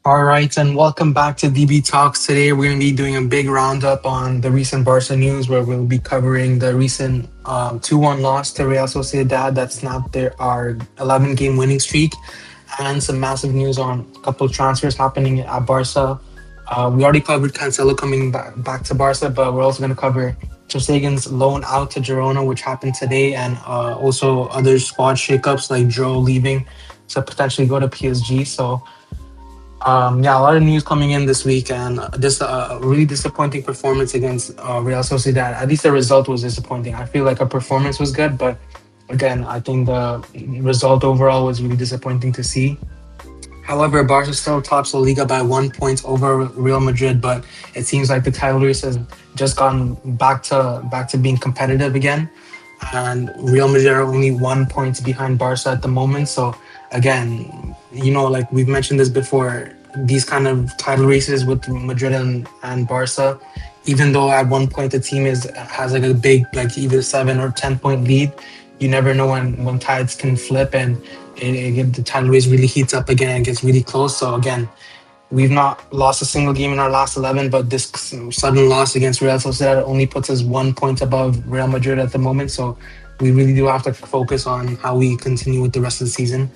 All right, and welcome back to DB Talks. Today, we're going to be doing a big roundup on the recent Barca news, where we'll be covering the recent 2-1 loss to Real Sociedad that snapped our 11-game winning streak, and some massive news on a couple of transfers happening at Barca. We already covered Cancelo coming back to Barca, but we're also going to cover Ter Stegen's loan out to Girona, which happened today, and also other squad shakeups like Joe leaving to potentially go to PSG. So, a lot of news coming in this week, and just a really disappointing performance against Real Sociedad. At least the result was disappointing. I feel like our performance was good, but again, I think the result overall was really disappointing to see. However, Barca still tops La Liga by 1 point over Real Madrid, but it seems like the title race has just gone back to being competitive again, and Real Madrid are only 1 point behind Barca at the moment. So again, like we've mentioned this before, these kind of title races with Madrid and Barca, even though at one point the team is has like a big like either 7 or 10 point lead, you never know when tides can flip and the title race really heats up again and gets really close. So again, we've not lost a single game in our last 11, but this sudden loss against Real Sociedad only puts us 1 point above Real Madrid at the moment. So we really do have to focus on how we continue with the rest of the season.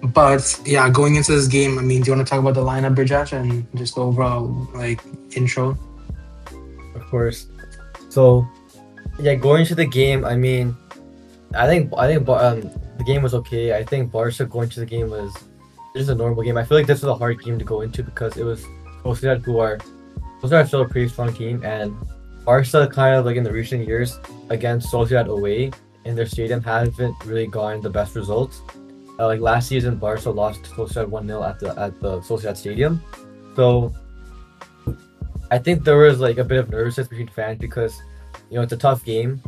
But yeah, going into this game, I mean, do you want to talk about the lineup, Bridgesh, and just the overall like intro? Of course. So yeah, going to the game, I mean, I think the game was okay. I think Barca going to the game was just a normal game. I feel like this was a hard game to go into because it was Sociedad Sociedad still a pretty strong team, and Barca kind of like in the recent years against Sociedad away in their stadium haven't really gotten the best results. Like last season, Barca lost to Sociedad 1-0 at the Sociedad Stadium. So I think there was like a bit of nervousness between fans because it's a tough game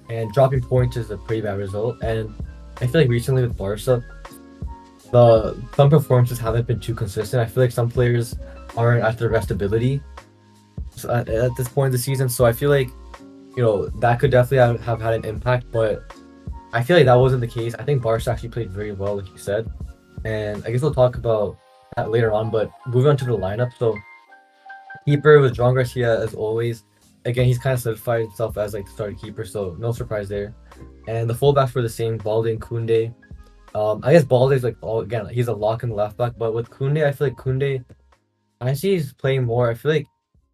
and dropping points is a pretty bad result. And I feel like recently with Barca, some performances haven't been too consistent. I feel like some players aren't at their best ability at this point in the season. So I feel like that could definitely have had an impact, but I feel like that wasn't the case. I think Barca actually played very well, like you said, and I guess we'll talk about that later on. But moving on to the lineup, so keeper was Joan García as always. Again, he's kind of solidified himself as like the starting keeper, so no surprise there. And the fullbacks were the same, Balde and Koundé. I guess Balde is like again, he's a lock in the left back, but with Koundé, I feel like Koundé, I see he's playing more. I feel like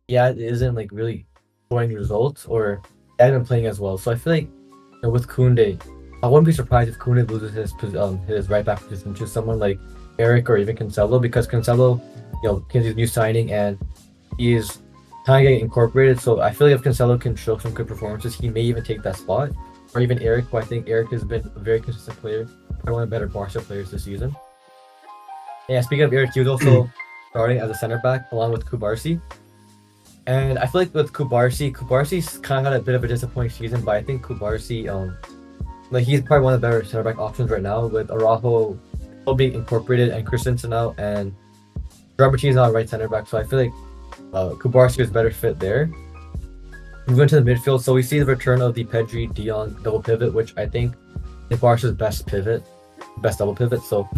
it isn't like really showing results or he hasn't been playing as well. So I feel like with Koundé, I wouldn't be surprised if Koundé loses his right back position to someone like Eric or even Cancelo, because Cancelo, he's a new signing and he's kind of getting incorporated. So I feel like if Cancelo can show some good performances, he may even take that spot. Or even Eric, who I think Eric has been a very consistent player, probably one of the better Barca players this season. Yeah, speaking of Eric, he was also starting as a center back along with Kubarsi. And I feel like with Kubarsi's kind of had a bit of a disappointing season, but I think Kubarsi, like he's probably one of the better center back options right now with Araujo still being incorporated and Christensen out and Robertson is now right center back. So I feel like Kubarsi is better fit there. Moving to the midfield, so we see the return of the Pedri Dion double pivot, which I think is Barca's best double pivot. So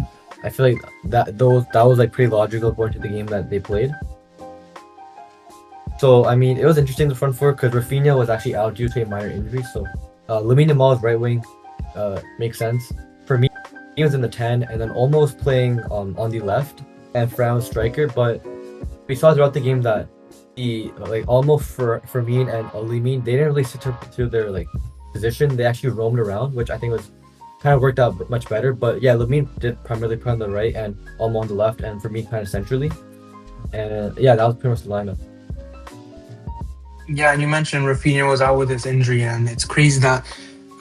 I feel like that was like pretty logical going to the game that they played. So I mean, it was interesting the front four because Raphinha was actually out due to a minor injury. So Lamine Yamal's right wing makes sense. For me, he was in the 10 and then almost playing on the left and Fran was striker. But we saw throughout the game that Olmo, Fermin and Lamine, they didn't really sit to their like position. They actually roamed around, which I think was kind of worked out much better. But yeah, Lamine did primarily play on the right and Olmo on the left, and for me kind of centrally. And yeah, that was pretty much the lineup. Yeah, and you mentioned Raphinha was out with his injury, and it's crazy that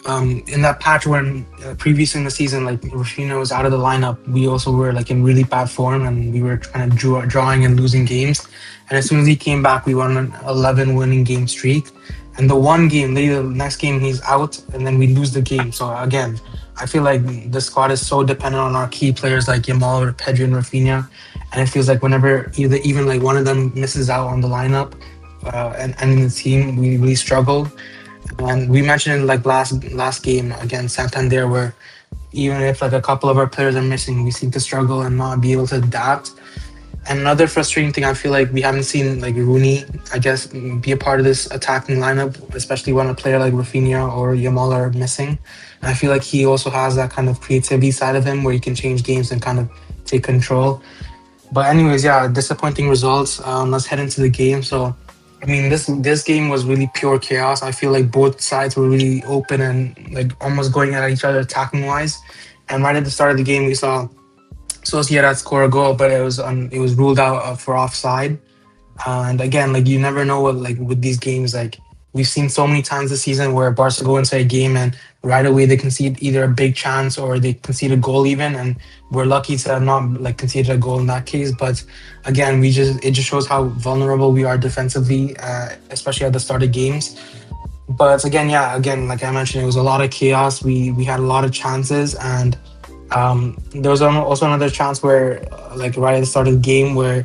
in that patch when previous in the season, like Raphinha was out of the lineup, we also were like in really bad form, and we were kind of drawing and losing games. And as soon as he came back, we won an 11 winning game streak. And the one game, later, the next game, he's out, and then we lose the game. So again, I feel like the squad is so dependent on our key players like Yamal or Pedri and Raphinha, and it feels like whenever even like one of them misses out on the lineup, and in the team, we really struggle. And we mentioned in like last game against Santander, where even if like a couple of our players are missing, we seem to struggle and not be able to adapt. And another frustrating thing, I feel like we haven't seen like Rooney, I guess, be a part of this attacking lineup, especially when a player like Raphinha or Yamal are missing. And I feel like he also has that kind of creativity side of him where he can change games and kind of take control. But anyways, yeah, disappointing results. Let's head into the game. So, I mean, this game was really pure chaos. I feel like both sides were really open and like almost going at each other attacking wise. And right at the start of the game, we saw Sociedad score a goal, but it was ruled out for offside. And again, like you never know what like with these games, like we've seen so many times this season where Barca go into a game and right away they concede either a big chance or they concede a goal even, and we're lucky to have not like conceded a goal in that case. But again, we just it just shows how vulnerable we are defensively, especially at the start of games. But again, yeah, again, like I mentioned, it was a lot of chaos. We had a lot of chances, and there was also another chance where, like right at the start of the game, where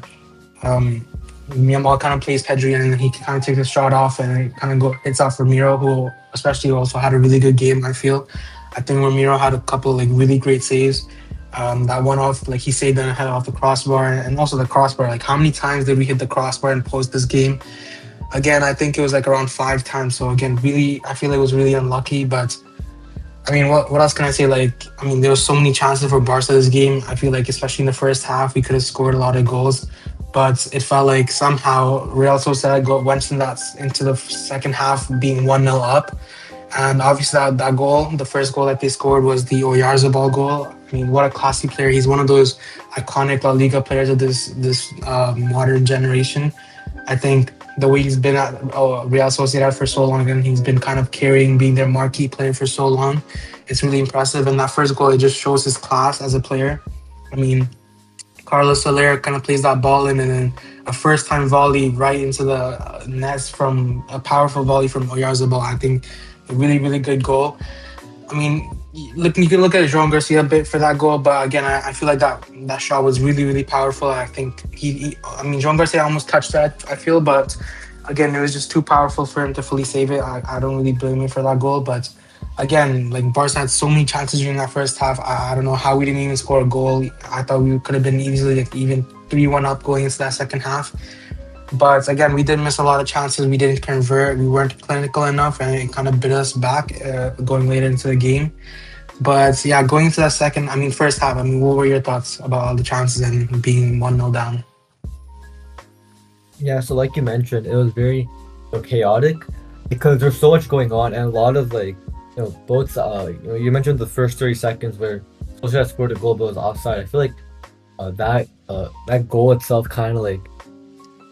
um, Yamal kind of plays Pedri and he kind of takes a shot off and it kind of hits off Ramiro, who especially also had a really good game. I feel, I think Ramiro had a couple like really great saves. That one off, like he saved and head off the crossbar, and also the crossbar. Like how many times did we hit the crossbar and post this game? Again, I think it was like around 5 times. So again, really, I feel it was really unlucky. But I mean, what else can I say? Like, I mean, there was so many chances for Barca this game. I feel like, especially in the first half, we could have scored a lot of goals, but it felt like somehow Real Sociedad went into the second half being 1-0 up. And obviously, that goal, the first goal that they scored was the Oyarzabal goal. I mean, what a classy player! He's one of those iconic La Liga players of this modern generation. I think the way he's been at Real Sociedad for so long, and he's been kind of carrying, being their marquee player for so long, it's really impressive. And that first goal, it just shows his class as a player. I mean, Carlos Soler kind of plays that ball in, and then a first time volley right into the nets from a powerful volley from Oyarzabal. I think a really, really good goal. I mean, look, you can look at Joan García a bit for that goal, but again, I feel like that shot was really, really powerful. I think I mean, Joan García almost touched that, I feel, but again, it was just too powerful for him to fully save it. I don't really blame him for that goal, but again, like Barca had so many chances during that first half. I don't know how we didn't even score a goal. I thought we could have been easily like even 3-1 up going into that second half. But again, we did miss a lot of chances. We didn't convert. We weren't clinical enough, and it kind of bit us back going later into the game. But yeah, going into that second, I mean, first half, I mean, what were your thoughts about all the chances and being 1-0 down? Yeah, so like you mentioned, it was very chaotic because there's so much going on and a lot of like both you mentioned the first 30 seconds where Solskjaer scored a goal but it was offside. I feel like that goal itself kind of like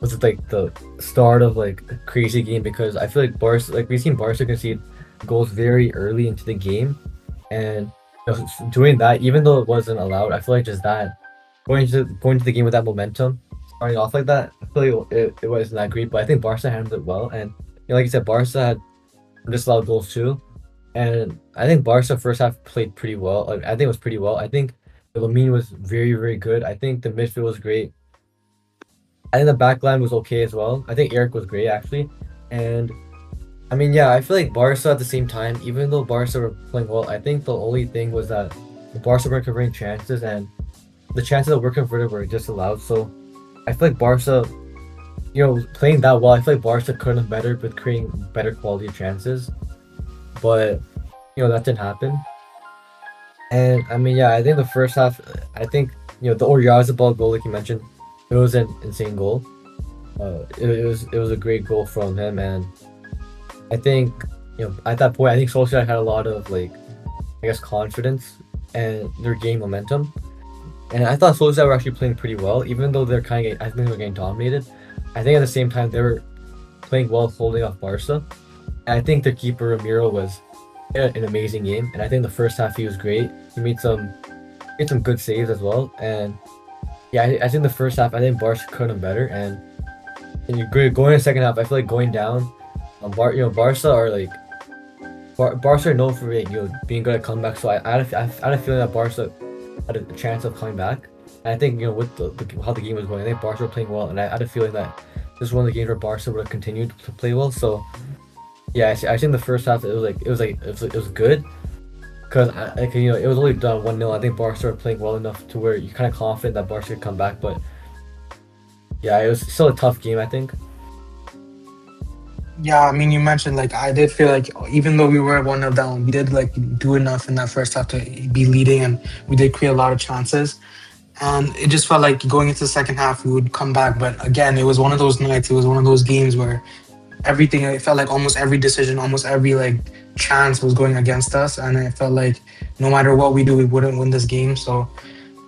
was like the start of like a crazy game because I feel like Barca, like we've seen Barca concede goals very early into the game, and doing that even though it wasn't allowed, I feel like just that going to the game with that momentum, starting off like that, I feel like it wasn't that great. But I think Barca handled it well, and like you said, Barca had disallowed goals too, and I think Barca first half played pretty well. Like, I think it was pretty well. I think Lamine was very very good. I think the midfield was great. I think the back line was okay as well. I think Eric was great actually. And I mean, yeah, I feel like Barca at the same time, even though Barca were playing well, I think the only thing was that the Barca weren't converting chances and the chances that were converted were disallowed. So I feel like Barca, playing that well, I feel like Barca could have better with creating better quality chances. But, that didn't happen. And I mean, yeah, I think the first half, I think, the Oyarzabal goal, like you mentioned, it was an insane goal. It was a great goal from him, and I think at that point I think Solskjaer had a lot of like I guess confidence and their game momentum, and I thought Solskjaer were actually playing pretty well, even though they're kind of I think they were getting dominated. I think at the same time they were playing well, holding off Barca, and I think their keeper Ramiro was an amazing game, and I think the first half he was great. He made some good saves as well, and yeah, I think the first half, I think Barca could have done better, and going in the second half, I feel like going down, Barca are like, Barca are known for being good at comeback, so I had a feeling that Barca had a chance of coming back, and I think with how the game was going, I think Barca were playing well, and I had a feeling that this was one of the games where Barca would have continued to play well. So yeah, I think the first half it was good. Because it was only done 1-0. I think Barca were playing well enough to where you're kind of confident that Barca could come back. But yeah, it was still a tough game, I think. Yeah, I mean, you mentioned like I did feel like even though we were 1-0 down, we did like do enough in that first half to be leading, and we did create a lot of chances. And it just felt like going into the second half we would come back. But again, it was one of those nights. It was one of those games where everything. It felt like almost every decision, almost every like chance was going against us, and it felt like no matter what we do, we wouldn't win this game. So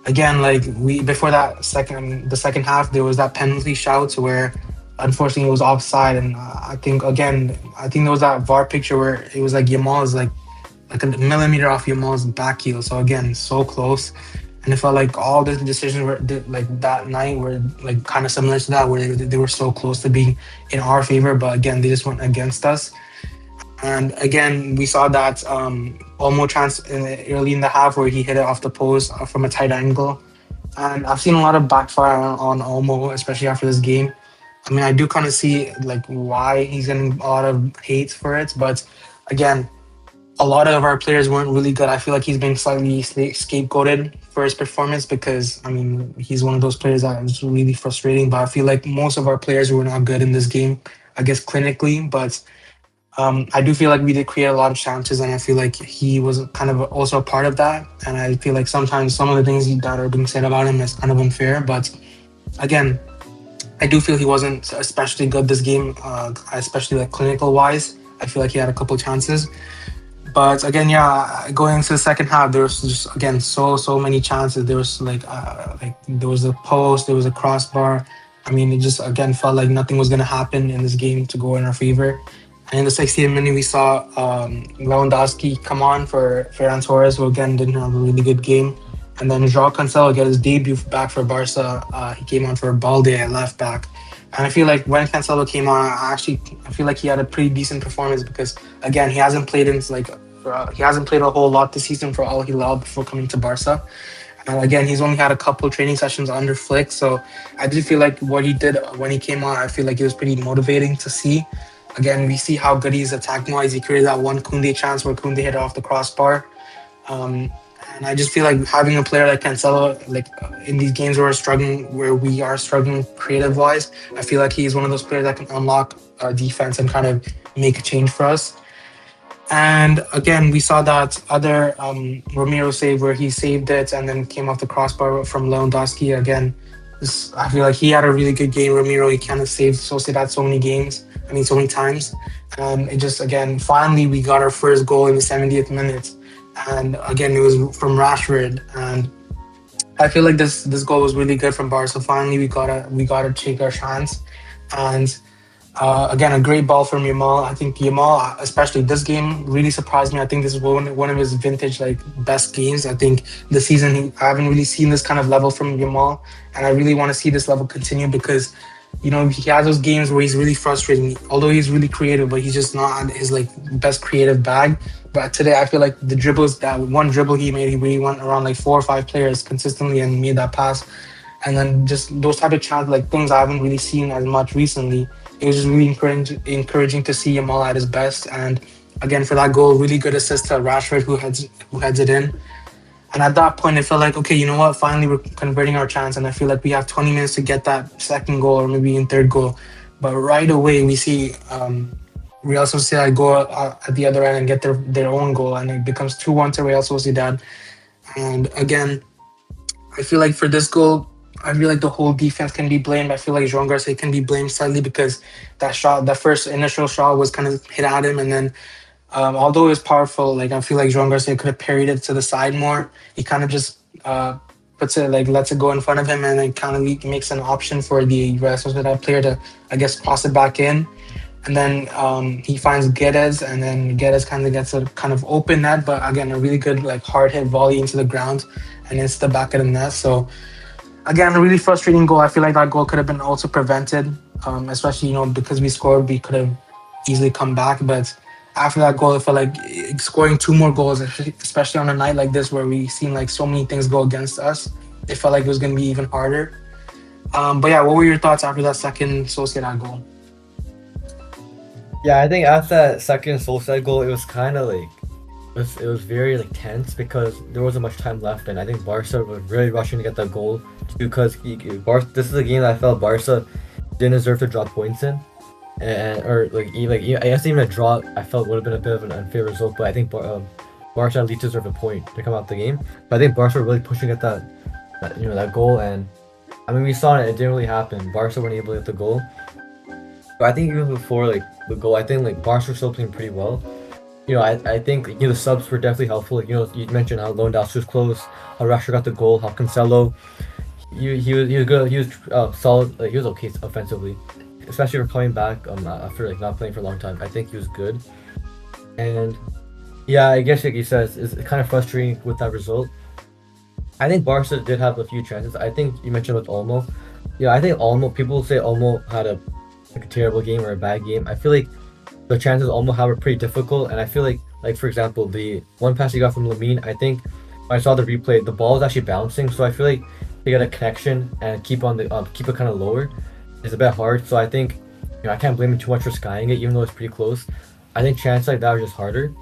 again, like we before that second the second half, there was that penalty shout where unfortunately it was offside, and I think again I think there was that VAR picture where it was like Yamal's like a millimeter off Yamal's back heel. So again, so close. And it felt like all the decisions were like that night were like kind of similar to that, where they were so close to being in our favor, but again they just went against us. And again, we saw that Olmo chance early in the half where he hit it off the post from a tight angle. And I've seen a lot of backfire on Olmo, especially after this game. I mean, I do kind of see like why he's getting a lot of hate for it, but again, a lot of our players weren't really good. I feel like he's been slightly scapegoated for his performance because I mean he's one of those players that is really frustrating. But I feel like most of our players were not good in this game. I guess clinically, but I do feel like we did create a lot of chances, and I feel like he was kind of also a part of that. And I feel like sometimes some of the things that are being said about him is kind of unfair. But again, I do feel he wasn't especially good this game, especially like clinical wise. I feel like he had a couple chances, but again, yeah, going into the second half, there was just again so many chances. There was like there was a post, there was a crossbar. I mean, it just again felt like nothing was gonna happen in this game to go in our favor. And in the 60th minute, we saw Lewandowski come on for Ferran Torres, who again didn't have a really good game. And then João Cancelo get his debut back for Barca. He came on for Balde at left back. And I feel like when Cancelo came on, I feel like he had a pretty decent performance because again he hasn't played in like he hasn't played a whole lot this season for Al Hilal before coming to Barca. And again, he's only had a couple training sessions under Flick, so I did feel like what he did when he came on, I feel like it was pretty motivating to see. Again, we see how good he is attacking wise. He created that one Koundé chance where Koundé hit it off the crossbar. Um, and I just feel like having a player like Cancelo, like in these games where we are struggling creative wise, I feel like he's one of those players that can unlock our defense and kind of make a change for us. And again, we saw that other Romero save where he saved it and then came off the crossbar from Lewandowski. Again, I feel like he had a really good game. Romero, he kind of saved Sociedad so many games. I mean, so many times. And it just, again, finally, we got our first goal in the 70th minute. And again, it was from Rashford. And I feel like this goal was really good from Barca. So finally, we gotta take our chance. And again, a great ball from Yamal. I think Yamal, especially this game, really surprised me. I think this is one of his vintage like best games. I think this season I haven't really seen this kind of level from Yamal, and I really want to see this level continue because he has those games where he's really frustrating. Although he's really creative, but he's just not his like best creative bag. But today, I feel like the dribbles that one dribble he made, he really went around like 4 or 5 players consistently and made that pass. And then just those type of chance like things I haven't really seen as much recently. It was just really encouraging to see Yamal at his best. And again, for that goal, really good assist to Rashford who heads it in. And at that point, it felt like, okay, you know what? Finally, we're converting our chance. And I feel like we have 20 minutes to get that second goal or maybe in third goal. But right away, we see Real Sociedad go at the other end and get their own goal. And it becomes 2-1 to Real Sociedad. And again, I feel like for this goal, I feel like the whole defense can be blamed. I feel like Joan García can be blamed slightly because that first initial shot was kind of hit at him. And then although it was powerful, like I feel like Joan Garcia could have parried it to the side more. He kind of just puts it like lets it go in front of him, and then kind of makes an option for the Real Sociedad player to, I guess, cross it back in. And then he finds Guedes, and then Guedes kind of gets a kind of open net, but again, a really good like hard hit volley into the ground, and it's the back of the net. So again, a really frustrating goal. I feel like that goal could have been also prevented, especially because we scored, we could have easily come back, but after that goal, I felt like scoring two more goals, especially on a night like this where we seen like so many things go against us, it felt like it was going to be even harder. But yeah, what were your thoughts after that second Sociedad goal? Yeah, I think after that second Solskjaer goal, it was kind of like it was very like tense because there wasn't much time left, and I think Barca was really rushing to get that goal because this is a game that I felt Barca didn't deserve to drop points in, and or I guess even a draw I felt would have been a bit of an unfair result, but I think Barca at least deserved a point to come out the game. But I think Barca were really pushing at that goal, and I mean we saw it didn't really happen. Barca weren't able to get the goal, but I think even before like the goal, I think like Barca were still playing pretty well. I think the subs were definitely helpful. Like, you mentioned how Lewandowski was close, how Rashford got the goal, how Cancelo, he was good. He was solid. Like he was okay offensively, especially for coming back after like not playing for a long time. I think he was good, and yeah, I guess like you said, it's kind of frustrating with that result. I think Barca did have a few chances. I think you mentioned with Olmo. I think Olmo. People say Olmo had a terrible game or a bad game. I feel like the chances Olmo had were pretty difficult, and I feel like for example, the one pass he got from Lamine, I think when I saw the replay, the ball was actually bouncing, so I feel like to get a connection and keep it kind of lower is a bit hard. So I think I can't blame him too much for skying it, even though it's pretty close. I think chances like that are just harder,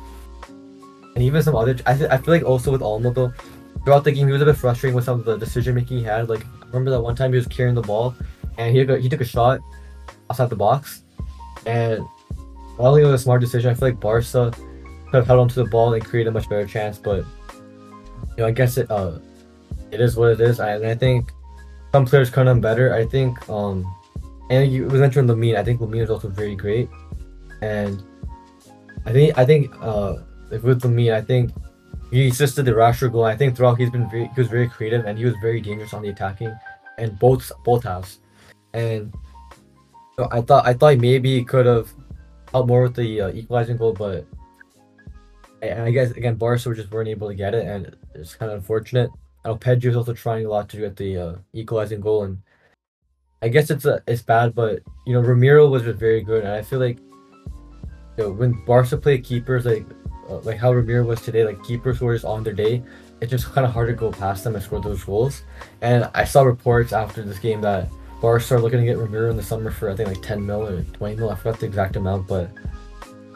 and even some other. I feel like also with Olmo though, throughout the game he was a bit frustrating with some of the decision making he had. Like I remember that one time he was carrying the ball, and he took a shot outside the box, and I don't think it was a smart decision. I feel like Barca could have held onto the ball and created a much better chance, but I guess it is what it is. And I think some players could have done better. I think and you mentioned Lamine. I think Lamine is also very great, and I think with Lamine, I think he assisted the Rashford goal. I think throughout he was very creative, and he was very dangerous on the attacking, and both halves. And I thought maybe he could have helped more with the equalizing goal, but I guess again Barca just weren't able to get it, and it's kind of unfortunate. I know Pedri was also trying a lot to get the equalizing goal, and I guess it's bad, but Ramiro was just very good, and I feel like when Barca play keepers like how Ramiro was today, like keepers who are just on their day, it's just kind of hard to go past them and score those goals. And I saw reports after this game that Barca are looking to get Ramiro in the summer for I think like 10 mil or 20 mil. I forgot the exact amount, but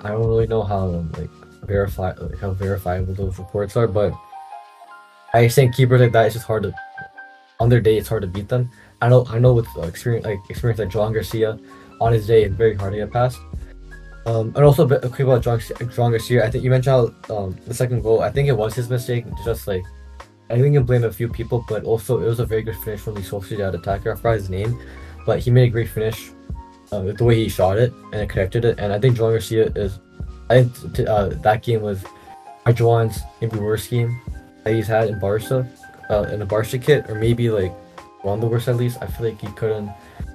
I don't really know how how verifiable those reports are. But I think keepers like that, it's just hard to on their day. It's hard to beat them. I know with experience like Joan García on his day, it's very hard to get past. And also a bit quick about Joan García. I think you mentioned how the second goal. I think it was his mistake. Just like I think you can blame a few people, but also it was a very good finish from the Sociedad attacker. I forgot his name, but he made a great finish. The way he shot it and it connected it, and I think Joan García is. I think that game was Joan's maybe worst game that he's had in Barca, in a Barca kit, or maybe like one of the worst at least. I feel like he couldn't.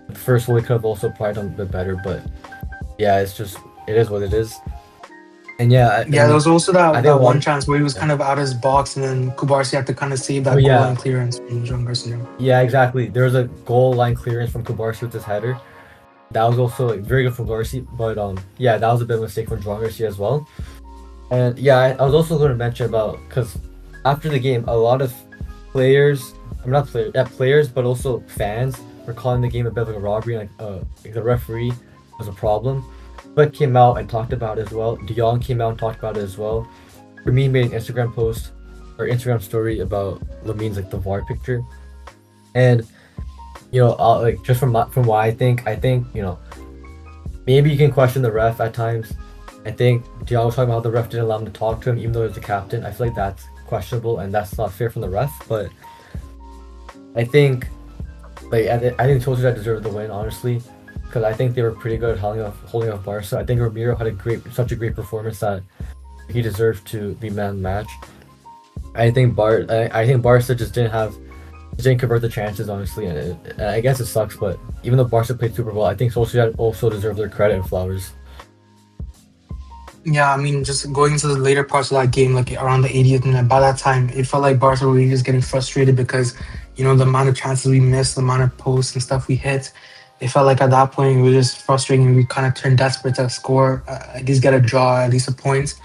The first one he could have also probably done a bit better, but yeah, it is what it is. And yeah, Yeah, there was also I that think one chance where he was kind of out of his box, and then Kubarsi had to kind of save that goal yeah, line clearance from Joan Garcia. yeah, exactly. There was a goal line clearance from Kubarsi with his header. That was also like very good from Garcia, but yeah, that was a bit of a mistake from Joan Garcia as well. And yeah, I was also going to mention about because after the game, a lot of players, I'm not players, yeah, players, but also fans were calling the game a bit of a robbery. Like the referee was a problem. But came out and talked about it as well. De Jong came out and talked about it as well. Ramin made an Instagram post or Instagram story about Lamine's like the VAR picture, and like just from what I think maybe you can question the ref at times. I think De Jong was talking about how the ref didn't allow him to talk to him even though he was the captain. I feel like that's questionable and that's not fair from the ref. But I think I think Sociedad deserved the win honestly, because I think they were pretty good at holding off Barca. I think Ramiro had such a great performance that he deserved to be man of the match. I think Barca just didn't convert the chances honestly, and I guess it sucks. But even though Barca played super well, I think Sociedad also deserve their credit and flowers. Yeah, I mean, just going into the later parts of that game, like around the 80th minute, by that time, it felt like Barca were really just getting frustrated because, the amount of chances we missed, the amount of posts and stuff we hit. It felt like at that point it was just frustrating, and we kind of turned desperate to score, at least get a draw, at least a point.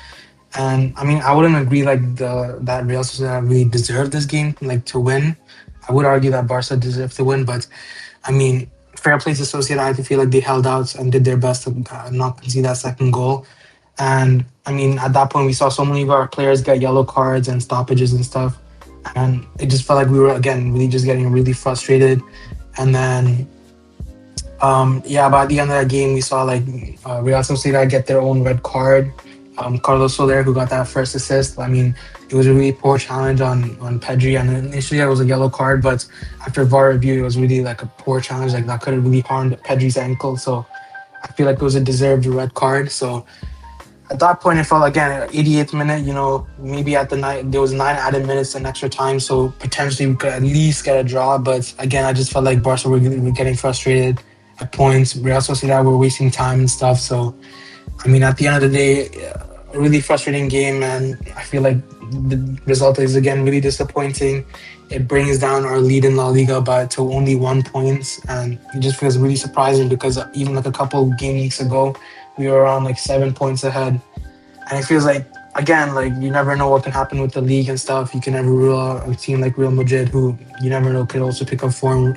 And I mean, I wouldn't agree like that Real Sociedad really deserved this game, like to win. I would argue that Barca deserved to win, but I mean, fair play to Sociedad. I feel like they held out and did their best to not concede that second goal. And I mean, at that point, we saw so many of our players get yellow cards and stoppages and stuff. And it just felt like we were, again, really just getting really frustrated. And then, yeah, by the end of that game, we saw like Real Sociedad get their own red card. Carlos Soler, who got that first assist. I mean, it was a really poor challenge on Pedri, and initially it was a yellow card, but after VAR review, it was really like a poor challenge. Like that could have really harmed Pedri's ankle. So I feel like it was a deserved red card. So at that point, it felt again at 88th minute. Maybe at the night there was 9 added minutes and extra time, so potentially we could at least get a draw. But again, I just felt like Barca were getting frustrated at points. Real Sociedad were wasting time and stuff. So I mean, at the end of the day, a really frustrating game, and I feel like the result is again really disappointing. It brings down our lead in La Liga by to only 1 point, and it just feels really surprising because even like a couple game weeks ago, we were around like 7 points ahead, and it feels like again like you never know what can happen with the league and stuff. You can never rule out a team like Real Madrid, who you never know could also pick up form.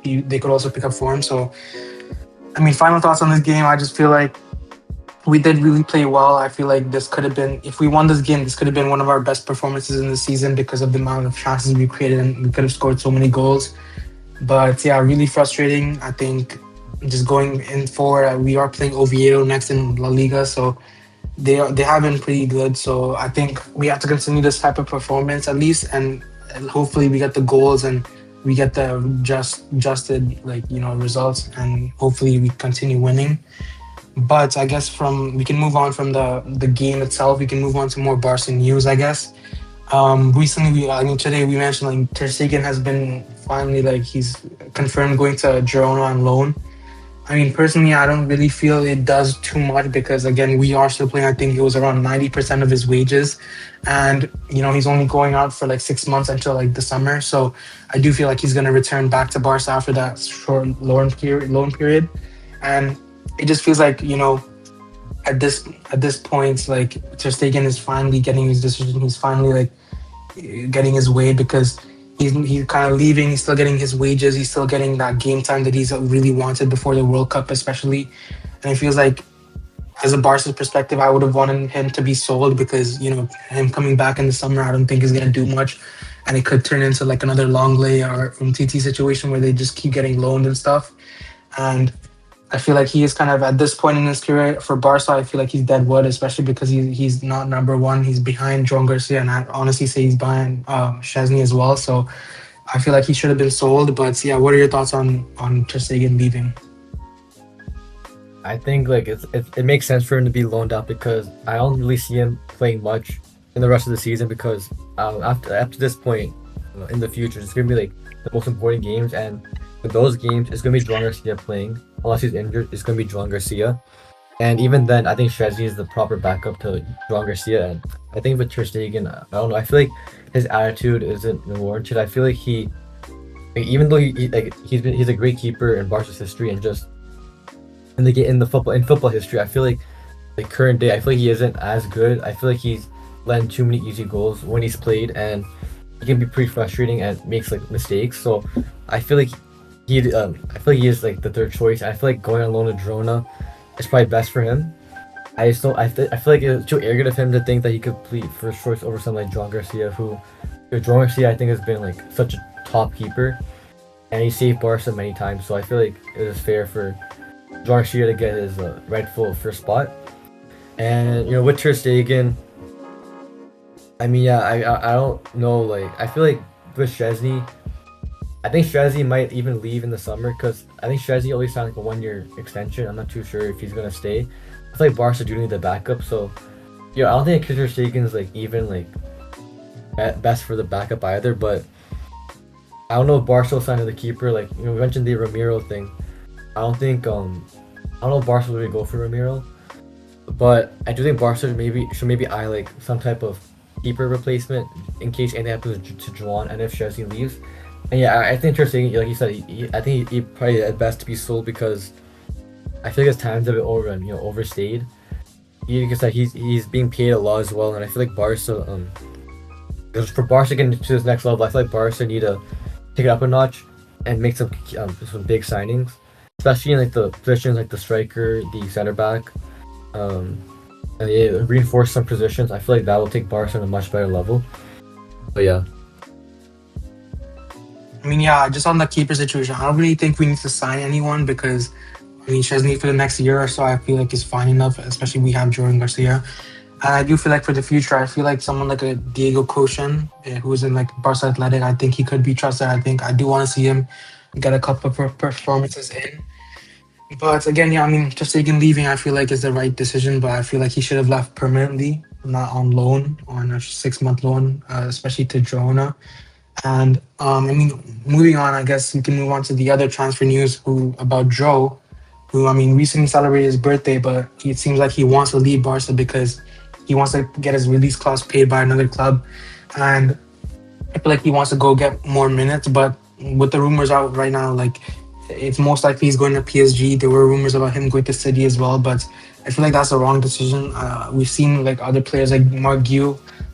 They could also pick up form. So I mean, final thoughts on this game. I just feel like we did really play well. I feel like this could have been, if we won this game, this could have been one of our best performances in the season because of the amount of chances we created and we could have scored so many goals. But yeah, really frustrating. I think just going in forward, we are playing Oviedo next in La Liga, so they have been pretty good. So I think we have to continue this type of performance at least, and hopefully we get the goals and we get the justed results, and hopefully we continue winning. But I guess from we can move on from the game itself. We can move on to more Barca news, I guess. Recently, I mean, today we mentioned like Ter Stegen has been finally like he's confirmed going to Girona on loan. I mean, personally, I don't really feel it does too much because again, we are still playing. I think it was around 90% of his wages, and he's only going out for like 6 months until like the summer. So I do feel like he's gonna return back to Barca after that short loan period, and it just feels like at this point, like Ter Stegen is finally getting his decision. He's finally like getting his way because he's kind of leaving. He's still getting his wages. He's still getting that game time that he's really wanted before the World Cup, especially. And it feels like, as a Barca perspective, I would have wanted him to be sold because him coming back in the summer, I don't think is gonna do much, and it could turn into like another Longley or TT situation where they just keep getting loaned and stuff. And I feel like he is kind of at this point in his career for Barca. I feel like he's dead wood, especially because he's not number one. He's behind Joan García, and I honestly say he's behind Chesney as well. So I feel like he should have been sold. But yeah, what are your thoughts on Ter Stegen leaving? I think like it makes sense for him to be loaned out because I don't really see him playing much in the rest of the season because after this point in the future it's gonna be like the most important games, and for those games it's gonna be Joan Garcia playing unless he's injured. It's gonna be Joan Garcia, and even then I think Chesney is the proper backup to Joan Garcia. And I think with Ter Stegen, I don't know. I feel like his attitude isn't warranted. I feel like even though he's a great keeper in Barca's history and just in football history, I feel like current day, I feel like he isn't as good. I feel like he's letting too many easy goals when he's played, and he can be pretty frustrating and makes like mistakes. So I feel like he is like the third choice. I feel like going on loan to Girona is probably best for him. I just don't. I feel like it's too arrogant of him to think that he could plead first choice over someone like Joan Garcia, Joan Garcia I think has been like such a top keeper, and he saved Barca many times. So I feel like it is fair for Joan Garcia to get his rightful first spot. And with Ter Stegen, I mean, yeah, I don't know. Like, I feel like with Chesney, I think Chesney might even leave in the summer because I think Chesney only signed like a 1 year extension. I'm not too sure if he's gonna stay. I feel like Barca do need the backup, so I don't think Ter Stegen's like even like best for the backup either. But I don't know if Barca will sign the keeper. Like we mentioned the Ramiro thing. I don't know if Barca will really go for Ramiro, but I do think Barca should maybe eye like some type of keeper replacement in case anything happens to Joan and if Chesney leaves. And yeah, I think Ter Stegen, like you said, I think he probably at best to be sold because I feel like his time's a bit overstayed. Because like he's being paid a lot as well, and I feel like Barca, because for Barca to get to this next level, I feel like Barca need to take it up a notch and make some big signings, especially in like the positions like the striker, the center back. and they reinforce some positions. I feel like that will take Barca on a much better level. But yeah. I mean, yeah, just on the keeper situation, I don't really think we need to sign anyone because, I mean, Chesney for the next year or so, I feel like is fine enough, especially we have Joan Garcia. And I do feel like for the future, I feel like someone like a Diego Koshan, who's in like Barca Athletic, I think he could be trusted. I think I do want to see him get a couple of performances in. But again, yeah, I mean, Ter Stegen leaving, I feel like is the right decision. But I feel like he should have left permanently, not on loan, on a 6 month loan, especially to Girona. And I mean, moving on, I guess we can move on to the other transfer news who about Joe, who I mean recently celebrated his birthday, but it seems like he wants to leave Barca because he wants to get his release clause paid by another club, and I feel like he wants to go get more minutes. But with the rumors out right now, like it's most likely he's going to PSG. There were rumors about him going to City as well, but I feel like that's the wrong decision. We've seen like other players like Marc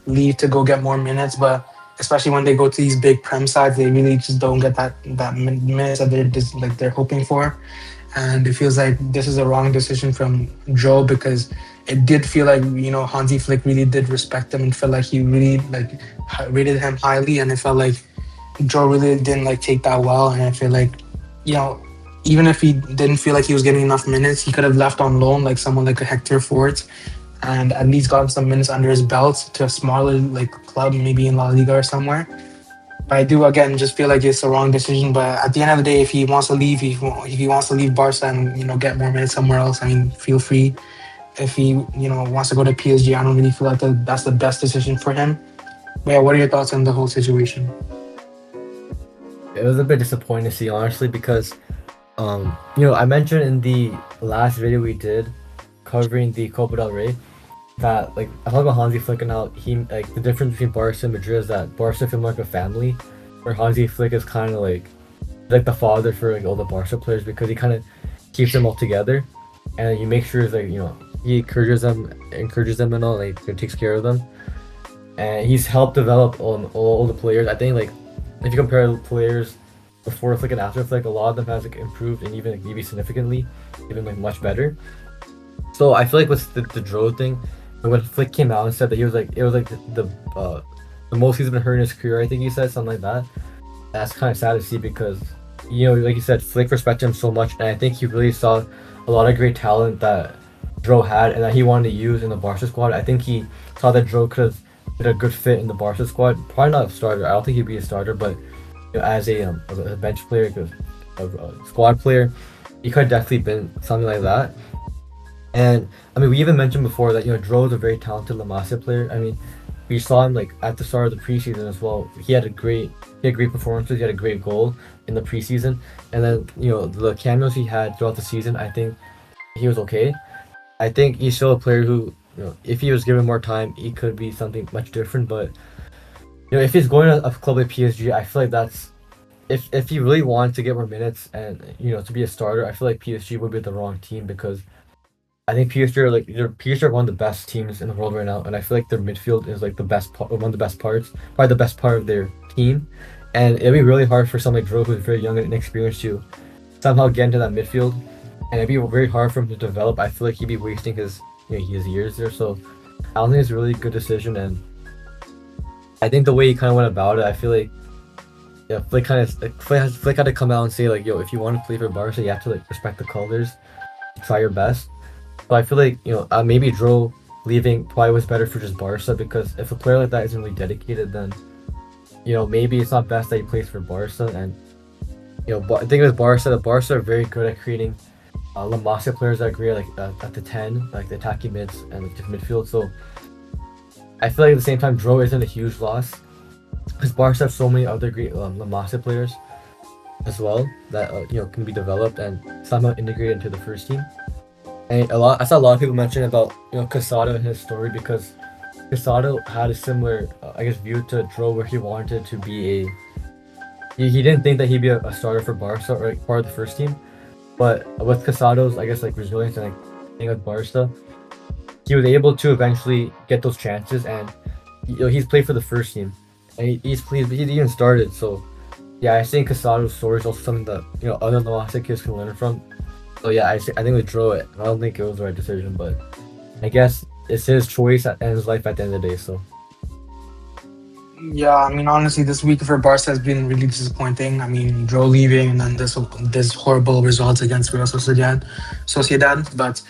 leave to go get more minutes, but especially when they go to these big prem sides, they really just don't get that minutes that they're just like they're hoping for. And it feels like this is a wrong decision from Joe because it did feel like Hansi Flick really did respect him and felt like he really like rated him highly, and it felt like Joe really didn't like take that well. And I feel like you know even if he didn't feel like he was getting enough minutes, he could have left on loan like someone like a Hector Fort and at least gotten some minutes under his belt to a smaller like club, maybe in La Liga or somewhere. But I do again just feel like it's the wrong decision. But at the end of the day, if he wants to leave, if he wants to leave Barca and get more minutes somewhere else, I mean, feel free. If he wants to go to PSG, I don't really feel like that's the best decision for him. But yeah, what are your thoughts on the whole situation? It was a bit disappointing to see, honestly, because I mentioned in the last video we did covering the Copa del Rey that like I talk about Hansi Flick and how he like the difference between Barca and Madrid is that Barca feel more like a family, where Hansi Flick is kind of like the father for like all the Barca players because he kind of keeps them all together, and he makes sure like he encourages them and all, like he takes care of them, and he's helped develop all the players. I think like if you compare the players before Flick and after Flick, a lot of them has like improved and even like maybe significantly, even like much better. So I feel like with the Dro thing, when Flick came out and said that he was like it was like the most he's been hurt in his career, I think he said something like that. That's kind of sad to see because like you said, Flick respected him so much, and I think he really saw a lot of great talent that Dro had and that he wanted to use in the Barca squad. I think he saw that Dro could have been a good fit in the Barca squad. Probably not a starter. I don't think he'd be a starter, but as a bench player, a squad player, he could have definitely been something like that. And I mean, we even mentioned before that Dro is a very talented La Masia player. I mean, we saw him like at the start of the preseason as well. He had great performances. He had a great goal in the preseason, and then the cameos he had throughout the season, I think he was okay. I think he's still a player who, if he was given more time, he could be something much different. But if he's going to a club like PSG, I feel like that's if he really wanted to get more minutes and to be a starter, I feel like PSG would be the wrong team because I think PSG are one of the best teams in the world right now, and I feel like their midfield is like one of the best parts, probably the best part of their team. And it'd be really hard for someone like Dro, who's very young and inexperienced, to somehow get into that midfield, and it'd be very hard for him to develop. I feel like he'd be wasting his years there. So I don't think it's a really good decision, and I think the way he kind of went about it, I feel like Flick had to come out and say like, if you want to play for Barca, you have to like respect the colors, try your best. But I feel like maybe Dro leaving probably was better for just Barca, because if a player like that isn't really dedicated, then maybe it's not best that he plays for Barca. And I think with Barca, the Barca are very good at creating La Masia players that are great at the 10, like the attacking mids and like just midfield. So I feel like at the same time, Dro isn't a huge loss because Barca have so many other great La Masia players as well that can be developed and somehow integrated into the first team. And I saw a lot of people mention about Casado and his story, because Casado had a similar view to Dro, where he wanted to be he didn't think that he'd be a starter for Barca or like part of the first team. But with Casado's resilience and being with Barca, he was able to eventually get those chances, and he's played for the first team, and he even started. So yeah, I think Casado's story is also something that other La Masia kids can learn from. So yeah, I think with Dro, I don't think it was the right decision, but I guess it's his choice and his life at the end of the day. So Yeah, I mean, honestly, this week for Barca has been really disappointing. I mean, Joe leaving and then this horrible results against Real Sociedad. But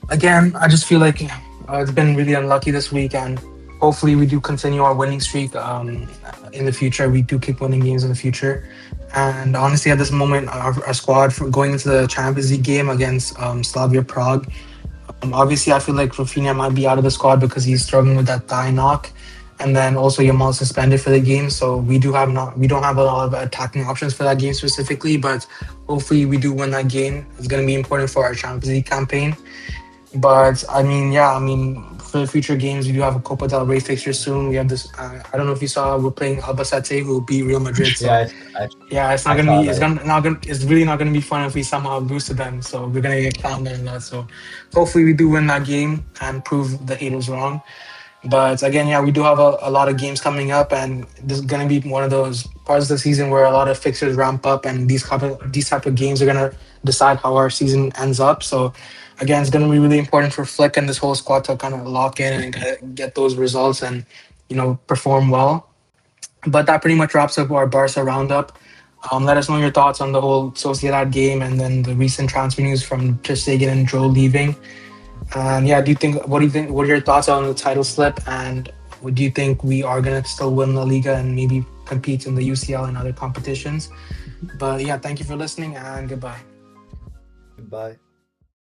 again, I just feel like it's been really unlucky this week, and hopefully we do continue our winning streak in the future. We do keep winning games in the future. And honestly, at this moment, our squad for going into the Champions League game against Slavia Prague, obviously, I feel like Raphinha might be out of the squad because he's struggling with that thigh knock, and then also Yamal suspended for the game. So we don't have a lot of attacking options for that game specifically. But hopefully, we do win that game. It's going to be important for our Champions League campaign. But I mean, yeah, I mean, for the future games, we do have a Copa del Rey fixture soon. We have this. I don't know if you saw, we're playing Albacete, who beat Real Madrid. So yeah, yeah, it's not I gonna saw be. that. It's really not gonna be fun if we somehow lose to them. So we're gonna get clowned on that. So hopefully we do win that game and prove the haters wrong. But again, yeah, we do have a lot of games coming up, and this is gonna be one of those parts of the season where a lot of fixtures ramp up, and these type of games are gonna decide how our season ends up. So again, it's gonna be really important for Flick and this whole squad to kind of lock in and get those results and perform well. But that pretty much wraps up our Barca roundup. Let us know your thoughts on the whole Sociedad game and then the recent transfer news from Ter Stegen and Joe leaving. And yeah, what do you think? What are your thoughts on the title slip? And what do you think we are gonna still win La Liga and maybe compete in the UCL and other competitions? But yeah, thank you for listening and goodbye. Goodbye.